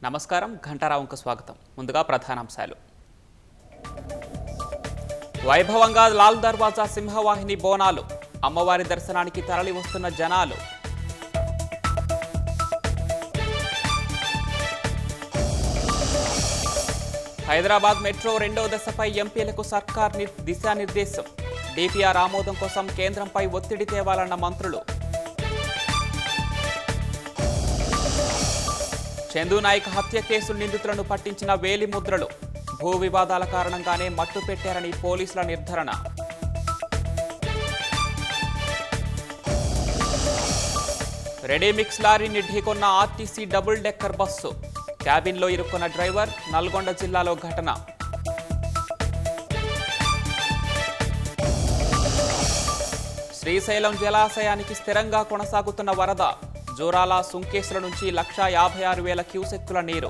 నమస్కారం ఘంటారావుకు స్వాగతం. ముందుగా ప్రధానాంశాలు. వైభవంగా లాల్ దర్వాజా సింహవాహిని బోనాలు, అమ్మవారి దర్శనానికి తరలి వస్తున్న జనాలు. హైదరాబాద్ మెట్రో రెండో దశపై ఎంపీలకు సర్కార్ దిశానిర్దేశం, డిపిఆర్ ఆమోదం కోసం కేంద్రంపై ఒత్తిడి తేవాలన్న మంత్రులు. చందు నాయక్ హత్య కేసు నిందితులను పట్టించిన వేలిముద్రలు, భూ వివాదాల కారణంగానే మట్టు పెట్టారని పోలీసుల నిర్ధారణ. రెడీమిక్స్ లారీని ఢీకొన్న ఆర్టీసీ డబుల్ డెక్కర్ బస్సు, క్యాబిన్లో ఇరుక్కున్న డ్రైవర్, నల్గొండ జిల్లాలో ఘటన. శ్రీశైలం జలాశయానికి స్థిరంగా కొనసాగుతున్న వరద, జోరాల సుంకేసుల నుంచి 156,000 క్యూసెక్కుల నీరు.